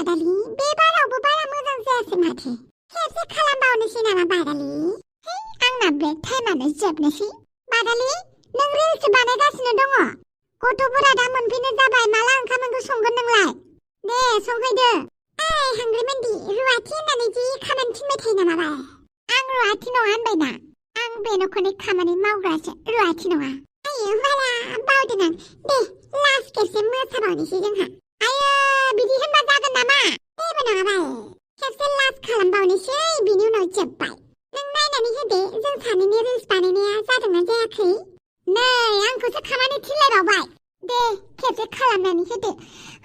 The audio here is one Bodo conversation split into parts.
बादालि बे बारावबो बारा मोजां जायासै माथो खेबसे खालामबावनोसै नामा बादालि है आंना ब्रेक टाइमानो जोबनोसै बादालि नों रिल्स बानायगासिनो दङ गथ'फोरा दा मोनफैनो जाबाय माला ओंखाम ओंख्रि संगोन नोंलाय दे संफैदो ओइ हांग्रिमोनदि रुवाथि होननानै जि खामानि थिनबाय थायो नामा बाय आं रुवाथि नङा होनबायना आं बे न'खरनि खामानि मावग्रासो रुवाथि नङा आयो बारा बावदों आं दे लास्ट खेबसे मोसाबावनोसै जोंहा आयो बिदि होनबा जागोन नामा जेबो नङा बाय खेबसे लास्ट खालामबावनोसै बिनि उनाव जोब्बाय नों नायनानै होदे जों सानैनि रिल्स बानायनाया जादोंना जायाखै नै आंखौसो खामानि थिनलायबावबाय दे खेबसे खालामनानै होदो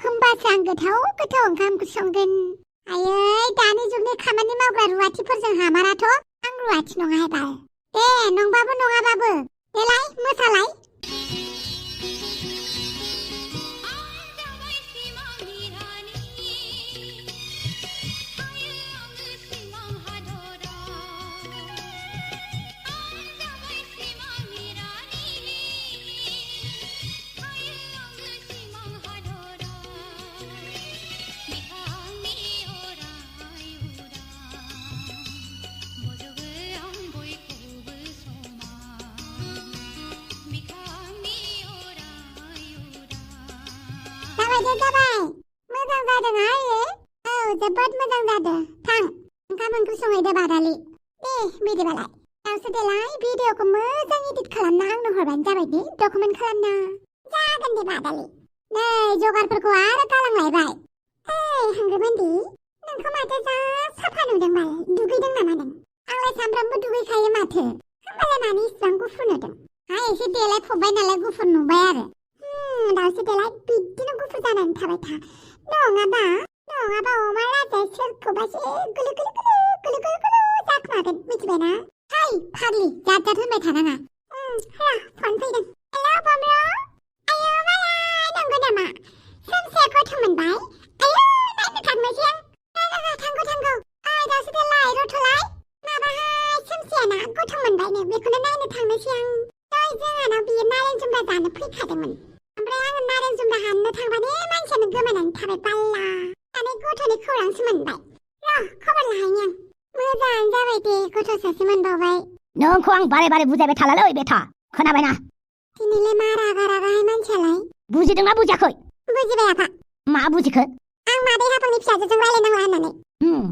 होमबासो आं गोथाव गोथाव ओंखाम संगोन आयै दानि जुगनि खामानि मावग्रा रुवाथिफोरजों हामाराथ' आं रुवाथि नङा एबार दे नंबाबो नङाबाबो देलाय मोसालाय जाबाय मोजां जादों आयै औ जोबोद मोजां जादों थां ओंखाम ओंख्रि संहैदो बादालि दे बिदिबालाय दावसो देलाय भिडिअखौ मोजां एडिट खालामना आंनो हरबानो जाबाय दे डकुमेन्ट खालामना जागोन दे बादालि नै जगारफोरखौ आरो गालांलायबाय ओइ हांग्रिमोनदि नोंखौ माथो जा साफा नुदों बाल दुगैदों नामा नों आंलाय सामफ्रामबो दुगैखायो माथो होमबालाय मानो इसिबां गुफुर नुदों एसे देलायफबबाय नालाय गुफुर नुबाय आरो दावसो देलाय बिदिनो गुफुर जानानै थाबाय था नङाबा अमा राजाया सोरखौबासो गुलु गुलु जाखुमागोन मिथिबायना हाय फाग्लि जात होनबाय थानाङा फन फैदों हेल' बम्र' आयौ मालाय नंगौ नामा सोमसेया गथ' मोनबाय आयौ नायनो थांनोसै आं थांगौ ओइ दावसो देलाय रथ'लाय माबाहाय सोमसेयाना गथ' मोनबायनो बेखौनो नायनो थांनोसै आं दहाय जोंहानाव बियो नारें जुम्ब्रा जानो फैखादोंमोन ओमफ्राय आङो नारें जुम्ब्रा हाननो थांबानो मानसियानो गोमानानै थाबाय बाल्ला दानि गथ'नि खौरांसो मोनबाय खबर लाहैनि आं मोजाङानो जाबाय दे गथ' सासे मोनबावबाय नोंखौ आं बारे बारे बुजायबाय थालालै बेथा खोनाबायना दिनैलाय मा रागाहाय मानसियालाय बुजिदोंना बुजियाखै बुजिबाय आफा मा बुजिखो आं मादै हाफांनि फिसाजोजों रायलायनांला होननानै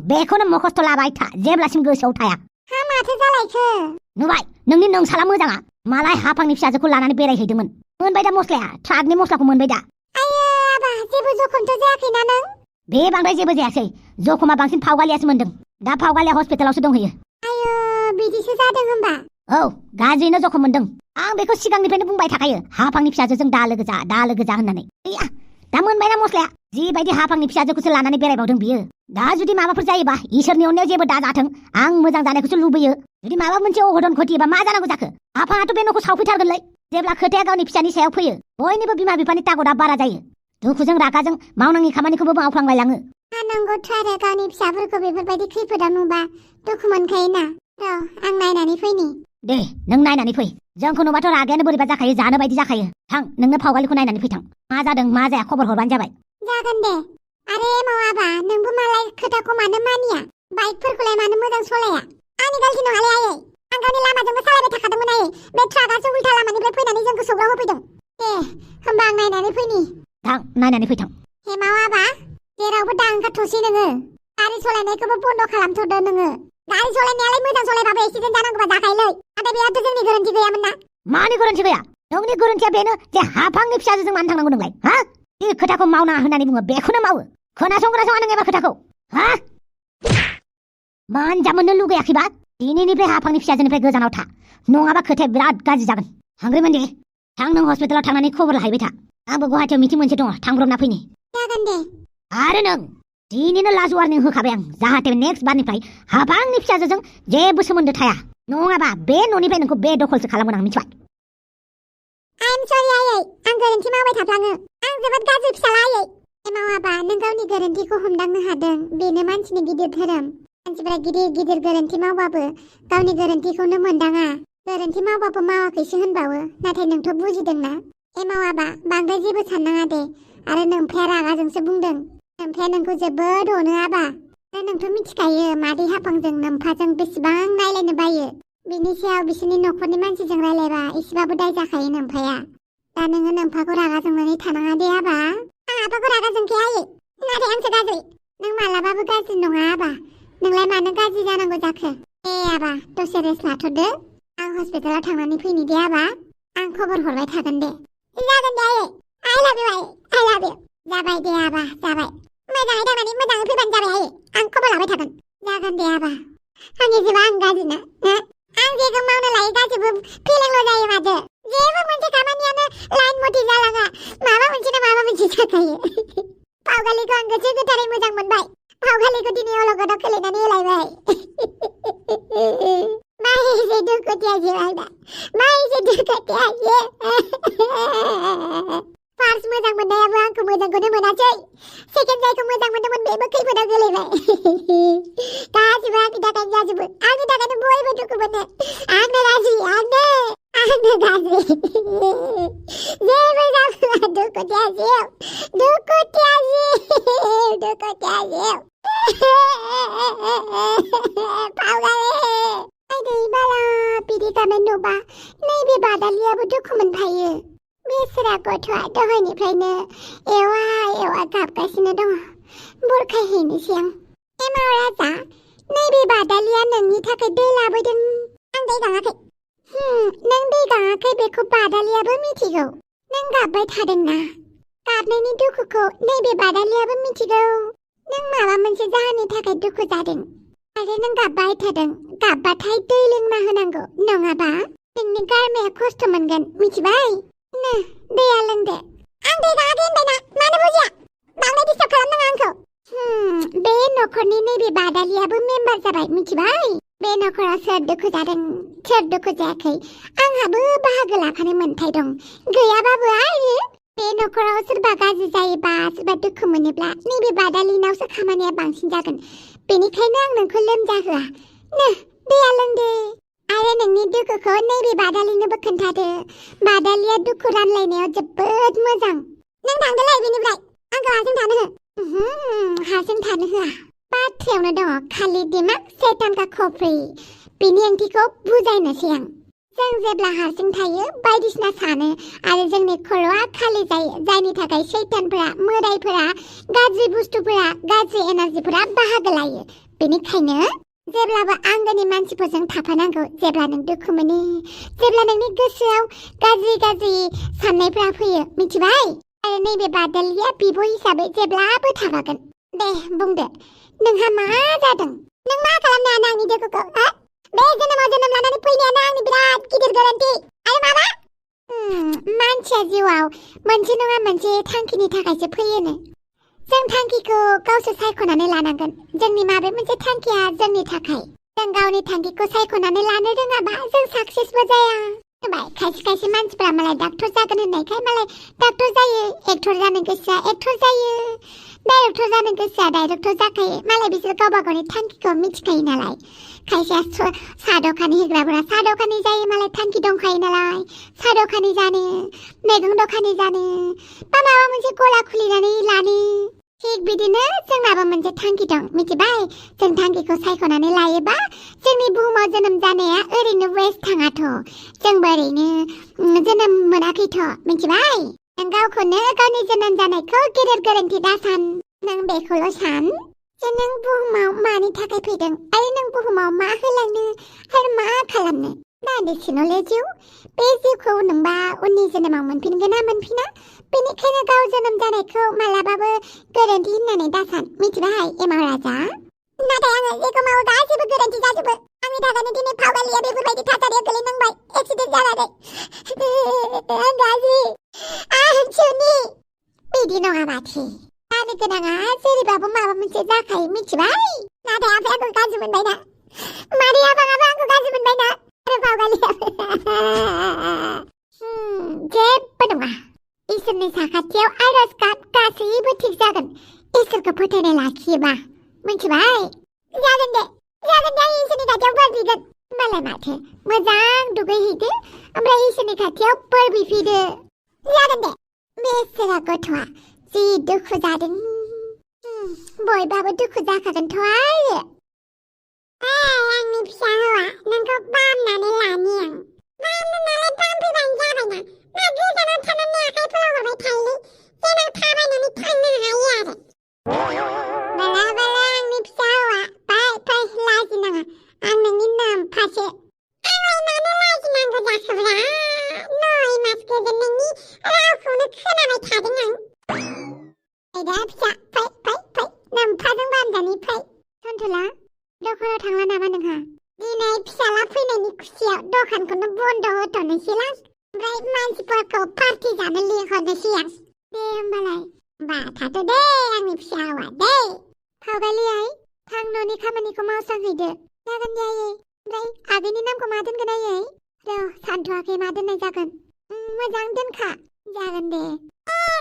बेखौनो मखस्थ' लाबाय था जेब्लासिम गोसोआव थाया हा माथो जालायखो नुबाय नोंनि नोंसाला मोजाङा मालाय हाफांनि फिसाजोखौ लानानै बेरायहैदोंमोन मोनबाय दा मस्लाया ट्राकनि मस्लाखौ मोनबाय दा आयो आबा जेबो जखमथ' जायाखैना नों बे बांद्राय जेबो जायासै जखमा बांसिन फावगालियासो मोनदों दा फावगालिया हस्पिटालावसो दंहैयो आयो बिदिसो जादों होमबा औ गाज्रिनो जखम मोनदों आं बेखौ सिगांनिफ्रायनो बुंबाय थाखायो हाफांनि फिसाजोजों दा लोगो जा होननानै दा मोनबायना मस्लाया जिबायदि हाफांनि फिसाजोखौसो लानानै बेरायबावदों बियो दा जुदि माबाफोर जायोबा इसोरनि अननायाव जेबो दाजाथों आं मोजां जानायखौसो लुबैयो जुदि माबा मोनसे अघटन घटियोबा मा जानांगौ जाखो हाफाङाथ' बे न'खौ सावफैथारगोनलै जेब्ला खोथाया गावनि फिसानि सायाव फैयो बयनिबो बिमा बिफानि तागदा बारा जायो दुखुजों रागाजों मावनाङि खामानिखौबो मावफ्लांलायलाङो नंगौथ' आरो गावनि फिसाफोरखौ बेफोरबायदि खैफोदाव नुबा दुखु मोनखायोना आं नायनानै फैनि दे नों नायनानै फै जोंखौ नुबाथ' रागायानो बोरैबा जाखायो जानो बायदि जाखायो थां नोंनो फावगालिखौ नायनानै फैथां मा जादों मा जाया खबर हरबानो जाबाय जागोन दे आरे मावाबा नोंबो मालाय खोथाखौ मानो मानिया बाइकफोरखौलाय मानो मोजां सलाया आंनि गालति नङालै आयै आं गावनि लामाजोंबो सालायबाय थाखादोंमोन आयै बे ट्राकआसो उल्था लामानिफ्राय फैनानै जोंखौ सौग्राव होफैदों दे होमबा आं नायनानै फैनि थां नायनानै फैथां हे मावाबा जेरावबो दा ओंखारथ'सै नोङो गारि सलायनायखौबो बन्द' खालामथ'दो नोङो गारि सलायनायालाय मोजां सलायबाबो एक्सिडेन्ट जानांगौबा जाखायोलै नाथाय बेयावथ' जोंनि गोरोन्थि गैयामोन ना मानि गोरोन्थि गैया नोंनि गोरोन्थिया बेनो जे हाफांनि फिसाजों मानो थांनांगौ नोंलाय हा बे खोथाखौ मावनाङा होननानै बुङो बेखौनो मावो खोनासङा नों एबा खोथाखौ हा मानजा मोननो लुगैयाखैबा दिनैनिफ्राय हाफांनि फिसाजोनिफ्राय गोजानाव था नङाबा खोथाया बिराद गाज्रि जागोन हांग्रिमोनदि थां नों हस्पिटालाव थांनानै खबर लाहैबाय था आंबो गुवाहाटियाव मिटिं मोनसे दङ थांब्रबना फैनि जागोन दे आरो नों दिनैनो लास्ट वार्निं होखाबाय आं जाहाथे नेक्स्ट बारनिफ्राय हाफांनि फिसाजोजों जेबो सोमोन्दो थाया नङाबा बे न'निफ्राय नोंखौ बे दखलसो खालामगोन आं मिथिबाय आइम सरि आयै आं गोरोन्थि मावबाय थाफ्लाङो आं जोबोद गाज्रि फिसाला आयै मावाबा नों गावनि गोरोन्थिखौ हमदांनो हादों बेनो मानसिनि गिदिर धोरोम मानसिफोरा गिदिर गिदिर गोरोन्थि मावबाबो गावनि गोरोन्थिखौनो मोनदाङा गोरोन्थि मावबाबो मावाखैसो होनबावो नाथाय नोंथ' बुजिदोंना मावाबा बांद्राय जेबो साननाङा दे आरो नोंफाया रागाजोंसो बुंदों नोमफाया नोंखौ जोबोद अनो आबा दा नोंथ' मिथिखायो मादै हाफांजों नोमफाजों बेसेबां नायलायनो बायो बिनि सायाव बिसोरनि न'खरनि मानसिजों रायलायबा एसेबाबो दाय जाखायो नोमफाया दा नोङो नोमफाखौ रागा जोंनानै थानाङा दे आबा आं आफाखौ रागा जोंखाया आयै नाथाय आंसो गाज्रि नों मालाबाबो गाज्रि नङा आबा नोंलाय मानो गाज्रि जानांगौ जाखो आबा दसे रेस्ट लाथ'दो आं हस्पिटालाव थांनानै फैनि दे आबा आं खबर हरबाय थागोन दे जागोन दे आयै I love you I love you जाबाय दे आबा जाबाय मोजाङै थांनानै मोजाङै फैबानो जाबाय आयै आं खबर लाबाय थागोन जागोन दे आबा आंनि जिउआ आं गाज्रिना आं जेखौ मावनो लायो गासिबो फेलेंल' जायो माथो जेबो मोनसे खामानियानो लाइन मथे जालाङा माबा मोनसे जाखायो पावगालिखौ आं गोसो गोथारै मोजां मोनबाय पावगालिखौ दिनै अलगदाव खोलैनानै होलायबाय माहिसे दुखुथिया जिउ आंना माहिसे दुखुथिया जिउ फार्स्ट मोजां मोननायाबो आंखौ मोजांखौनो मोनासै सेकेन्ड जायखौ मोजां मोनदोंमोन बेबो खैफोदाव गोलैबाय गासिबो आंनि थाखायनो जाजोबो आंनि थाखायनो बयबो दुखु मोनो आंनो गाज्रि आंनो गाज्रि जेबो जाबोला दुखुथिया जिउ दुखुथिया जिउ पावगाले आइदै बाला बिदि गाबनाय नुबा नैबे बादालियाबो दुखु मोनफायो बेसोरा गथ'आ दहायनिफ्रायनो एवा एवा गाबगासिनो दङ बुरखायहैनोसै आं एमाव राजा नैबे बादालिया नोंनि थाखाय दै लाबोदों आं दै गाङाखै नों दै गाङाखै बेखौ बादालियाबो मिथिगौ नों गाबबाय थादोंना गाबनायनि दुखुखौ नैबे बादालियाबो मिथिगौ नों माबा मोनसे जाहोननि थाखाय दुखु जादों आरो नों गाबबाय थादों गाबबाथाय दै लोंना होनांगौ नङाबा नोंनि गारमाया खस्थ' मोनगोन मिथिबाय दैया लोंदो आं दै गाङाखै होनबायना मानो बुजिया बांद्राय डिस्टार्ब खालामनाङा आंखौ बे न'खरनि नैबे बादालियाबो मेम्बार जाबाय मिथिबाय बे न'खराव सोर दुखु जादों सोर दुखु जायाखै आंहाबो बाहागो लाफानो मोन्थाय दं गैयाबाबो आरो बे न'खराव सोरबा गाज्रि जायोबा सोरबा दुखु मोनोब्ला नैबे बादालिनावसो खामानिया बांसिन जागोन बेनिखायनो आं नोंखौ लोमजाहोआ दैया लोंदो आरो नोंनि दुखुखौ नैबे बादालिनोबो खोन्थादो बादालिया दुखु रानलायनायाव जोबोद मोजां नों थांदोलाय बेनिफ्राय आंखौ हारसिं थानो हो हारसिं थानो होआ बाथ्रायावनो दङ खालि दिमाग सैतानका खफ्रि बेनि ओंथिखौ बुजायनोसै आं जों जेब्ला हारसिं थायो बायदिसिना सानो आरो जोंनि खर'आ खालि जायो जायनि थाखाय सैतानफोरा मोदायफोरा गाज्रि बुस्थुफोरा गाज्रि एनार्जिफोरा बाहागो लायो बेनिखायनो जेब्लाबो आंगोनि मानसिफोरजों थाफानांगौ जेब्ला नों दुखु मोनो जेब्ला नोंनि गोसोआव गाज्रि साननायफोरा फैयो मिथिबाय आरो नैबे बादालिया बिब' हिसाबै जेब्लाबो थाफागोन दे बुंदो नोंहा मा जादों नों मा खालामनो हानो आंनि दुखुखौ बे जोनोमाव जोनोम लानानै फैनायानो आंनि बिराद गिदिर गोरोन्थि आरो माबा मानसिया जिउआव मोनसे नङा मोनसे थांखिनि थाखायसो फैयोनो जों थांखिखौ गावसो सायख'नानै लानांगोन जोंनि माबे मोनसे थांखिया जोंनि थाखाय जों गावनि थांखिखौ सायख'नानै लानो रोङाबा जों साक्सेसबो जाया खायसे मानसिफोरा मालाय डाक्टर जागोन होननायखाय मालाय डाक्टर जायो एक्टर जानो गोसोआ एक्टर जायो डाइरेक्टर जानो गोसोआ डाइरेक्टर जाखायो मालाय बिसोर गावबा गावनि थांखिखौ मिथिखायो नालाय खायसेया साहा दखानि होग्राफोरा साहा दखानि जायो मालाय थांखि दंखायो नालाय साहा दखानि जानो मैगं दखानि जानो बा माबा मोनसे गला खुलिनानै लानो थिग बिदिनो जोंनाबो मोनसे थांखि दं मिथिबाय जों थांखिखौ सायख'नानै लायोबा जोंनि बुहुमाव जोनोम जानाया ओरैनो वेस्ट थाङाथ' जोंबो ओरैनो जोनोम मोनाखैथ' मिथिबाय नों गावखौनो गावनि जोनोम जानायखौ गेदेर गोरोन्थि दासान नों बेखौल' सान जे नों बुहुमाव मानि थाखाय फैदों आरो नों बुहुमाव मा होलांनो आरो मा खालामनो दान्दिसेन'ले जिउ बे जिउखौ नोंबा उननि जोनोमाव मोनफिनगोन ना मोनफिना बेनिखायनो गाव जोनोम जानायखौ मालाबाबो गोरोन्थि होननानै दासान मिथिबाय एमाव राजा नाथाय आङो जेखौ मावो गासैबो गोरोन्थि जाजोबो आंनि थाखायनो दिनै पावगालिया बेफोरबायदि थासारियाव गोलैनांबाय एक्सिडेन्ट जानानै आं गाज्रि आं सुनि बिदि नङा माथो जानो गोनाङा जेरैबाबो माबा मोनसे जाखायो मिथिबाय नाथाय आफाया आंखौ गाज्रि मोनबायना मादै आफाङाबो आंखौ गाज्रि मोनबायना आरो पावगालियाबो जेबो नङा इसोरनि साखाथियाव आरज गाब गासैबो थिग जागोन इसोरखौ फोथायनाय लाखियोबा मिथिबाय जागोन दे आं इसोरनि खाथियाव बोर बिगोन होमबालाय माथो मोजां दुगैहैदो ओमफ्राय इसोरनि खाथियाव बोर बिफैदो जागोन दे बेसोरा गथ'आ जि दुखु जादों बयबाबो दुखु जाखागोनथ' आरो आंनि फिसा हौवा नोंखौ बामनानै लानि आं बामनो नालाय बामफैबानो जाबायना मा गोजानाव थानानै आखाइ फोलावहरबाय थायोलै जेनाव थाबायनानै थांनो हायो आरो बाला बाला आंनि फिसा हौवा फै लाजिनाङा आं नोंनि नामफासो आंलाय मानो लाजिनांगौ जाखोब्रा 9 मास गोजोन नोंनि रावखौनो खोनाबाय थादों आं दा फिसा फै नामफाजों बामजानि फै सन्थला दखानाव थांला नामा नोंहा दिनै फिसाला फैनायनि खुसियाव दखानखौनो बन्द होथ'नोसैलां ओमफ्राय मानसिफोरखौ पार्टि जानो लिंहरनोसै आं दे होमबालाय बाथाथ' दे आंनि फिसा हौवा दे फावगालि आइ थां न'नि खामानिखौ मावस्रांहैदो जागोन दे आयै ओमफ्राय आगैनि नामखौ मा दोनगोन आयै र' सानथ'वाखै मा दोननाय जागोन मोजां दोनखा जागोन दे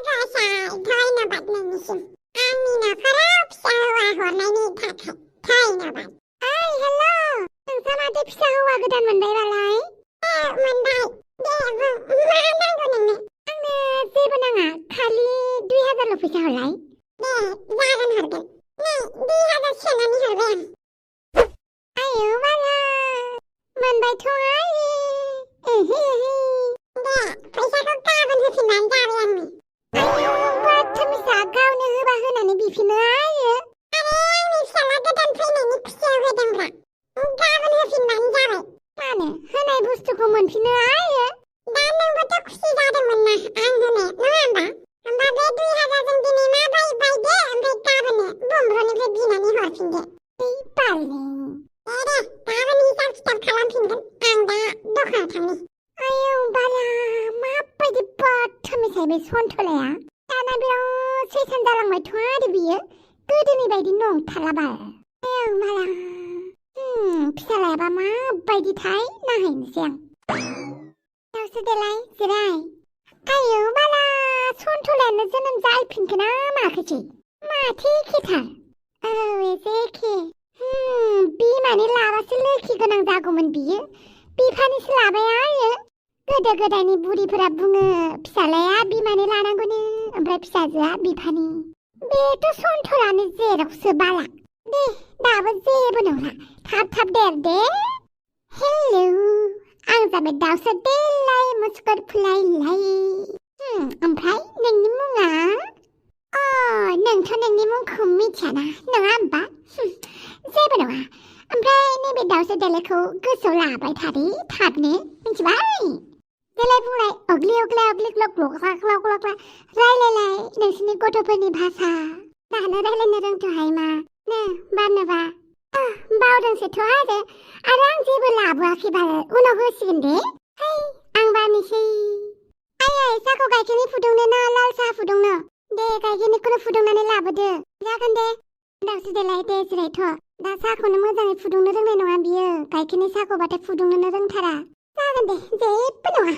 गासाय धन्यबाद नोंनिसिम आंनि न'खराव फिसा हौवा हरनायनि थाखाय धन्यबाद ओइ हेल' नोंसा माथो फिसा हौवा गोदान मोनबाय बालाय मोनबाय दे मा नांगौ नोंनो आंनो जेबो नाङा खालि 2000ल' फैसा हरलाय दे जागोन हरगोन नै 2000 सोनानै हरबाय आं आयौ बाला मोनबायथ' आयै दे फैसाखौ गाबोन होफिनबानो जाबाय आंनो आयौ बाथमिसा गावनो होबा होनानै बिफिनो आयो आरो आंनि फिसाला गोदान फैनायनि खुसियाव होदोंब्रा गाबोन होफिनबानो जाबाय मानो होनाय बुस्थुखौ मोनफिनो आयो दा नोंबोथ' खुसि जादोंमोन ना आं होनो नङा होमबा बे 2000जों दिनै मा बायबाय दे ओमफ्राय गाबोननो बुमब्रनिफ्राय बिनानै हरफिनदो बालनि दे गाबोन हिसाब खिथाब खालामफिनगोन आं दा दखानाव थांनि आयौ बाला माबायदि बाथमिसाय बे सन्थलाया दाना बिराद सैसान जालांबायथ' आरो बियो गोदोनि बायदि नंथारला बाल आयौ बाला फिसालायाबा माबायदिथाय नायहैनोसै आं दावसो देलाय जिराय आयौ बाला सन्थलायानो जोनोम जाफिनखोन ना माखोसै माथो एखेथार एसे एखे बिमानि लाबासो लोखि गोनां जागौमोन बियो बिफानिसो लाबाय आयो गोदो गोदायनि बुरिफोरा बुङो फिसालाया बिमानि लानांगौनो ओमफ्राय फिसाजोआ बिफानि बेथ' सन्थलानो जेरावसो बाला दे दाबो जेबो नंला थाब देर दे हेल' आं जाबाय दावसा देलाय मुस्कुर फुलायलाय ओमफ्राय नोंनि मुङा नोंथ' नोंनि मुंखौ मिथियाना नङा होमबा जेबो नङा ओमफ्राय नैबे दावसा देलायखौ गोसोआव लाबाय थादे थाबनो मिथिबाय देलाय बुंलाय अग्लि ग्लक ग्लक रायलायलाय नोंसोरनि गथ'फोरनि भाषा दानो रायलायनो रोंथ'हाय मा नो बारनोबा बावदोंसोथ' आरो आं जेबो लाबोआखै बाल उनाव होसिगोन दे आं बारनोसै आयै साहाखौ गाइखेरनि फुदुंनो ना लाल साहा फुदुंनो दे गाइखेरनिखौनो फुदुंनानै लाबोदो जागोन दे दावसो देलाय दे जिरायथ' दा साहाखौनो मोजाङै फुदुंनो रोंनाय नङा बियो गाइखेरनि साहाखौबाथाय फुदुंनोनो रोंथारा जागोन दे जेबो नङा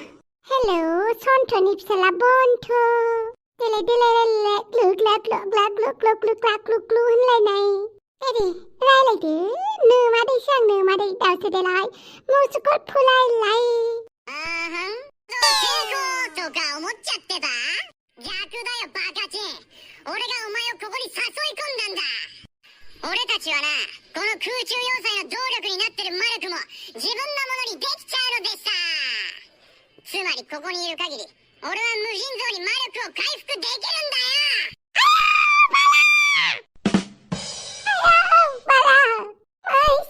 हेल' सन्थ'नि फिसाला बन्थ' देलाय ग्लु होनलायनाय एरे रायलायदो नोमादैसो आं नोमादै दावसो देलाय मुसुखुर फुलायलाय とか思っちゃってた逆だよバカチン俺がお前をここに誘い込んだんだ俺たちはなこの空中要塞の動力になってる魔力も自分のものにできちゃうのでさつまりここにいる限り俺は無尽蔵に魔力を回復できるんだよ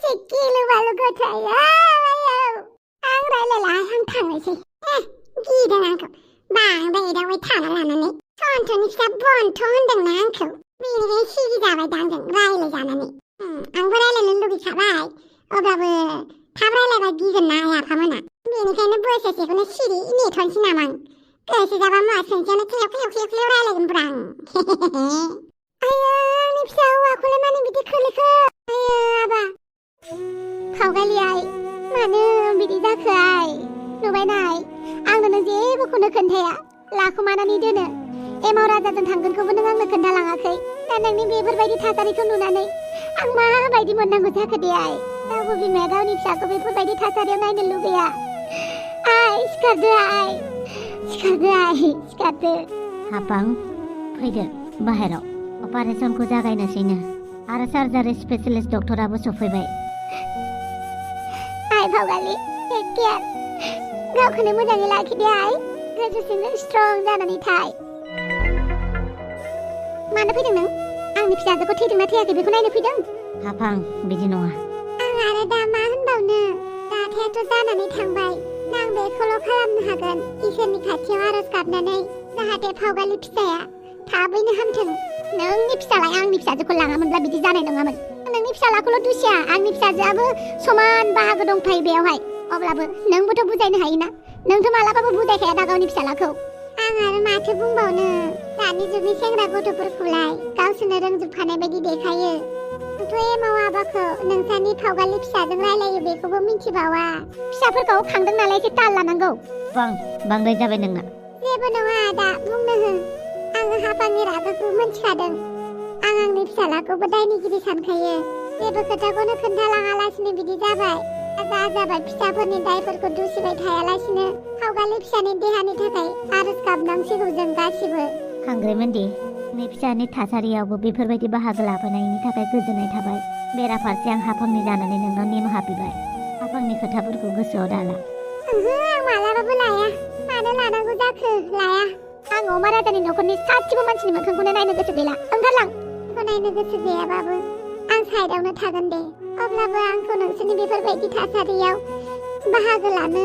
Sekilu balu gotaya ang ralala hang tangisi gida nangko bang beda wai tana lanani sontoni fisa bonto handang nangko bini ben sigi zawai dangjang raile janani ang raile lugi kabai oblabu tab raile ba gigan na ya pamana bini kayna buasa sikuna siri ini tonsi namang kasi zaba ma senjana kiyo raile gembrang ayah ni fisa wa kule mani bidi kuliko ayah aba फावगालि आइ मानो बिदि जाखो आइ नुबाय नाय आंनो नों जेबोखौनो खोन्थाया लाखुमानानै दोनो एमाव राजाजों थांगोनखौबो नों आंनो खोन्थालाङाखै दा नोंनि बेफोरबायदि थासारिखौ नुनानै आं माबायदि मोननांगौ जाखो दे आइ रावबो बिमाया गावनि फिसाखौ बेफोरबायदि थासारियाव नायनो लुगैया आइ सिखारदो सिखारदो हाबां फैदो बाहेराव अपारेशनखौ जागायनोसैनो आरो सार्जारि स्पेसियलिस्ट डक्टराबो सफैबाय। आइ भावगालि टेक केयार गावखौनो मोजाङै लाखिदे आइ गोजौसिम स्ट्रं जानानै थाय। मानो फैदों नों? आंनि फिसाजोखौ थैदोंना थैयाखै बेखौ नायनो फैदों? हाफां बिदि नङा। आं आरो दा मा होनबावनो जाथायाथ' जानानै थांबाय। आं बेखौल' खालामनो हागोन इसोरनि खाथियाव आरज गाबनानै जाहाथे भावगालि फिसाया थाबैनो हामथों। नोंनि फिसालाया आंनि फिसाजोखौ लाङामोनब्ला बिदि जानाय नङामोन। नोंनि फिसालाखौल' दुसिया आंनि फिसाजोआबो समान बाहागो दंफायो बेयावहाय। अब्लाबो नोंबोथ' बुजायनो हायोना? नोंथ' मालाबाबो बुजायखाया दा गावनि फिसालाखौ। आं आरो माथो बुंबावनो दानि जुगनि सेंग्रा गथ'फोरखौलाय गावसोरनो रोंजोबखानाय बायदि देखायो। आंथ' एमाव आबाखौ नोंसानि भावगालि फिसाजों रायलायो बेखौबो मिथिबावा। फिसाफोरखौ खांदों नालाय एसे ताल लानांगौ। बांद्राय जाबाय नोंना। जेबो नङा दा बुंनो हो। आङो हाफांनि रागाखौ मोनथिखादों। आं आंनि फिसालाखौबो दायनिगिरि सानखायो। जेबो खोथाखौनो खोन्थालाङालासिनो बिदि जाबाय। जा जाबाय फिसाफोरनि दायफोरखौ दुसिबाय थायालासिनो भावगालि फिसानि देहानि थाखाय आरज गाबनांसिगौ जों गासिबो। हांग्रेमोनदि नोंनि फिसानि थासारियावबो बेफोरबायदि बाहागो लाफैनायनि थाखाय गोजोननाय थाबाय। बेराफारसे आं हाफांनि जानानै नोंनाव निमाहा बिबाय। हाफांनि खोथाफोरखौ गोसोआव दाला। आं मालाबाबो लाया। मानो लानांगौ जाखो लाया। आं अमा राजानि न'खरनि सासेबो मानसिनि मोखांखौनो नायनो गोसो गैला। ओंखारलां। आंखौ नायनो गोसो गैयाबाबो आं साइडआवनो थागोन दे। अब्लाबो आंखौ नोंसोरनि बेफोरबायदि थासारियाव बाहागो लानो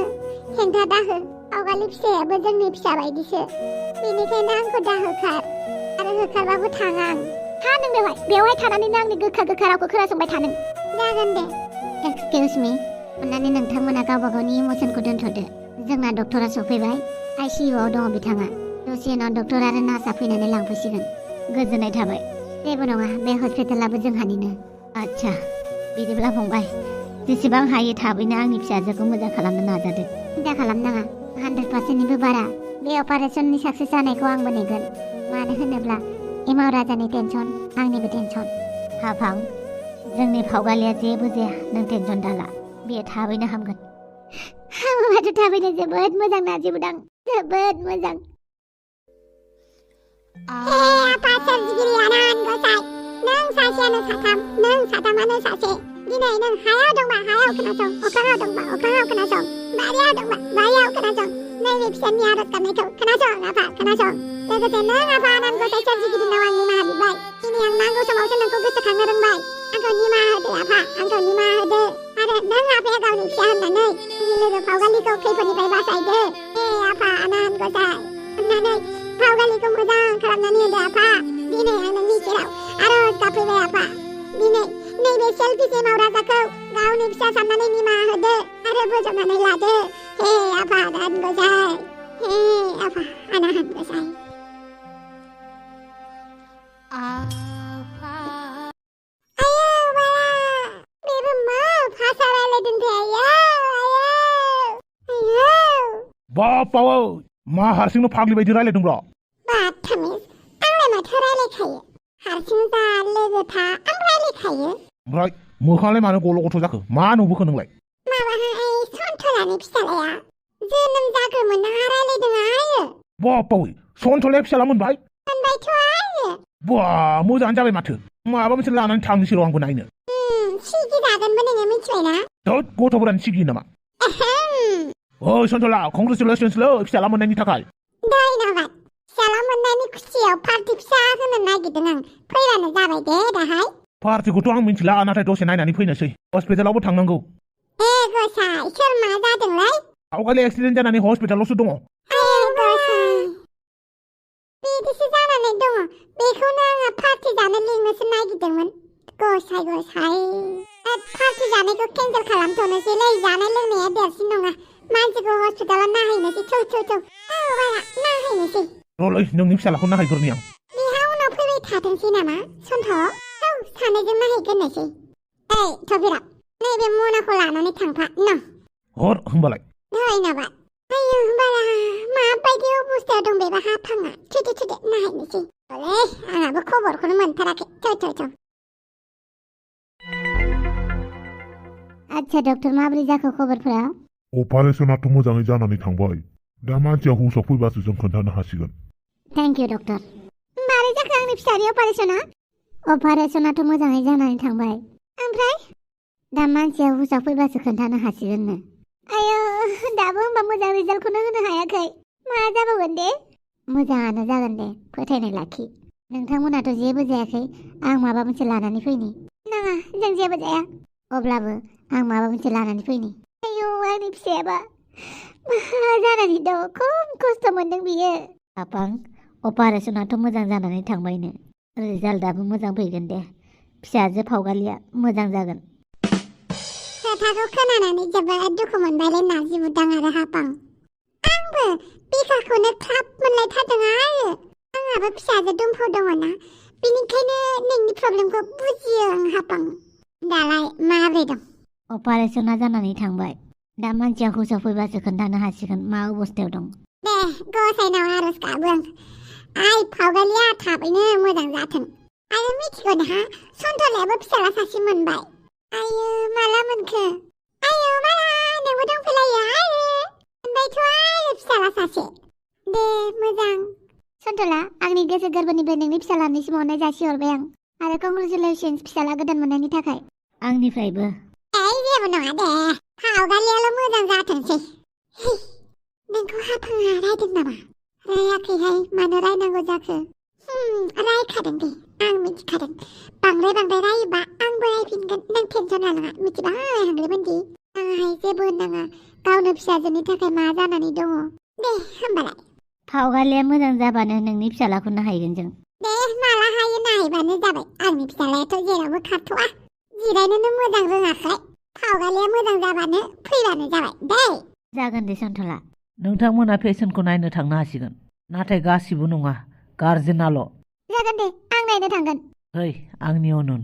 हेंथा दाहो। भावगालि फिसायाबो जोंनि फिसा बायदिसो। बेनिखायनो आंखौ दाहोखार आरो होखारबाबो थाङा आं। हा नों बेवहाय थानानैनो आंनि गोखा गोखा रावखौ खोनासंबाय थानो जागोन दे। एक्सकिउज मी अन्नानै नोंथांमोना गावबा गावनि इमोसनखौ दोनथ'दो। जोंना डक्टरा सफैबाय। आइसिइउआव दङ बिथाङा। दसे उनाव डक्टर आरो नार्सआ फैनानै लांफैसिगोन। गोजोननाय थाबाय। जेबो नङा बे हस्पिटालाबो जोंहानिनो। आच्छा बिदिब्ला फंबाय जेसेबां हायो थाबैनो आंनि फिसाजोखौ मोजां खालामनो नाजादो। सिन्था खालामनाङा 100%निबो बारा बे अपारेशननि साक्सेस जानायखौ आंबो नेगोन। मानो होनोब्ला एमाव राजानि टेनसन आंनिबो टेनसन। हाफां जोंनि भावगालिया जेबो जाया नों टेनसन दाला। बेयो थाबैनो हामगोन। हामोबाथ' थाबैनो जोबोद मोजां नाजिबोदां जोबोद मोजां। आफा सोरजिगिरि आनान गसाइ नों सासेयानो साथाम नों साथामानो सासे। दिनै नों हायाव दंबा हायाव खोनासं अख्राङाव दंबा अख्राङाव खोनासं बारियाव दंबा बारियाव खोनासं। नैबे फिसानि आरज गाबनायखौ खोनासं आफा खोनासं। लोगोसे नों आफा आनान गसाइ सोरजिगिरिनाव आं निमाहा बिबाय। दिनै आं नांगौ समावसो नोंखौ गोसोखांनो रोंबाय। आंखौ निमाहा होदो आफा आंखौ निमाहा होदो। आरो नों आफाया गावनि फिसा होननानै आंनि लोगो भावगालिखौ खैफोदनिफ्राय बासायदो। आफा आनान गसाइ अननानै भावगालिखौ मोजां खालामनानै होदो आफा। दिनै आं नोंनि सेराव आरज गाबफैबाय आफा। दिनै नैबे सेल्फिश एमाव राजाखौ गावनि फिसा साननानै निमाहा होदो आरो बोजबनानै लादो। हे आफा आनान गसाइ हे आफा आनान गसाइ। बापाव मा हारसिंनो फाग्लि बायदि रायलायदोंब्रा? बाथामिस आंलाय माथो रायलायखायो। हारसिं जा लोगो था आं रायलायखायो। ओमफ्राय मोखाङालाय मानो गल' गथ' जाखो? मा नुबोखो नोंलाय? माबाहाय सन्थलानि फिसालाया जोनोम जाग्रोमोना रायलायदों आयो। बापाव सन्थलाया फिसाला मोनबाय? मोनबायथ' आयो। बा मोजाङानो जाबाय माथो। माबा मोनसे लानानै थांनोसै र' आंबो नायनो। सिगि जागोनबो नोङो मिथिबायना? थोद गथ'फोरानो सिगियो नामा? ओइ सन्थला कंग्रेचुलेसन्सलै फिसाला मोननायनि थाखाय। धन्यबाद। फिसाला मोननायनि खुसियाव पार्टि फिसा होनो नागिरदों आं। फैबानो जाबाय दे दाहाय। पार्टिखौथ' आं मिथिला नाथाय दसे नायनानै फैनोसै। हस्पिटालावबो थांनांगौ। ए गसाइ सोर मा जादोंलै? भावगालि एक्सिडेन्ट जानानै हस्पिटालावसो दङ। गसाइ बिदिसो जानानै दङ। बेखौनो आङो पार्टि जानो लिंनोसो नागिरदोंमोन। गसाइ पार्टि जानायखौ केन्सेल खालामथ'नोसैलै। जानाय लोंनाया देरसिन नङा। मानसिखौ हस्पिटालाव नायहैनोसै थौ नायहैनोसै। र'लै नोंनि फिसालाखौ नायहैग्रोनि आं। बिहा उनाव फैबाय थाथोंसै नामा सन्थ'? सानैजों नायहैग्रोनोसै। ओइ थबिराब नैबे मनाखौ लानानै थांफा न'। हर होमबालाय। धन्यबाद। आयौ होमबाला माबायदि अबस्थायाव दं बेबा हाफाङा? थुदो नायहैनोसै। आंहाबो खबरखौनो मोनथाराखै। थौ। आच्छा डक्टर माबोरै जाखो खबरफोरा? अपारेशनाथ' मोजाङै जानानै थांबाय। दा मानसिया हुसआव फैबासो जों खोन्थानो हासिगोन। Thank you doctor. मारै जाखो आंनि फिसानि अपारेशना? अपारेसनाथ' मोजाङै जानानै थांबाय। ओमफ्राय दा मानसिया हुसा फैबासो खोन्थानो हासिगोननो। आयो दाबो होनबा मोजां रिजाल्टखौनो होनो हायाखै। मा जाबावगोन दे? मोजाङानो जागोन दे, फोथायनाय लाखि। नोंथांमोनाथ' जेबो जायाखै। आं माबा मोनसे लानानै फैनि। नाङा, जों जेबो जाया। अब्लाबो आं माबा मोनसे लानानै फैनि। आयौ आंनि फिसायाबा मा जानानै दं? खम खस्थ' मोनदों बियो। आफां, अपारेसनाथ' मोजां जानानै थांबायनो। रिजाल्टआबो मोजां फैगोन दे। फिसाजो फावगालिया मोजां जागोन। खोथाखौ खोनानानै जोबोद दुखु मोनबायलै नारजि बुदां आरो हापां। आंबो बिखाखौनो ख्लाब मोनलायथारदों आरो। आंहाबो फिसाजो दुमफाव दङना, बेनिखायनो नोंनि प्रब्लेमखौ बुजियो आं हापां। दालाय माबोरै दं? अपारेसना जानानै थांबाय। दा मानसिया हुसा फैबासो खोन्थानो हासिगोन मा अबस्थायाव दं। दे गसाइनाव आरज गाबो आं। आइ फावगालिया थाबैनो मोजां जाथों। आरो मिथिगौ नोंहा, सन्थलायाबो फिसाला सासे मोनबाय। आयो माला मोनखो? आयो माला नोंबो दंफैलायो आरो। मोनबायथ' आरो फिसाला सासे। दे मोजां। सन्थला, आंनि गोसो गोरबोनिफ्राय नोंनि फिसालानिसिम अननाय जासिहरबाय आं। आरो कंग्रेचुलेसन्स फिसाला गोदान मोननायनि थाखाय। आंनिफ्रायबो। जेबो नङा दे, फावगालियाल' मोजां जाथोंसै। नोंखौ हापाङा रायदों नामा? रायाखैहाय, मानो रायनांगौ जाखो? रायखादों दे, आं मिथिखादों। बांद्राय रायोबा आंबो रायफिनगोन। नों टेनसन लानाङा, मिथिबाय हांग्रिमोनदि। आंहाय जेबो होननाङा, गावनो फिसाजोनि थाखाय मा जानानै दङ। दे होमबालाय। फावगालिया मोजां जाबानो नोंनि फिसालाखौ नायहैगोन जों। दे माला हायो नायबानो जाबाय। आंनि फिसालायाथ' जेरावबो खारथ'आ। जिरायनोनो मोजां रोङाखै। फावगालिया मोजां जाबानो फैबानो जाबाय दे। जागोन दे सन्थला। नोंथांमोना पेसेन्टखौ नायनो थांनो हासिगोन। नाथाय गासिबो नङा, गार्जेनाल'। जागोन दे, आं नायनो थांगोन। है, आंनि अनुन।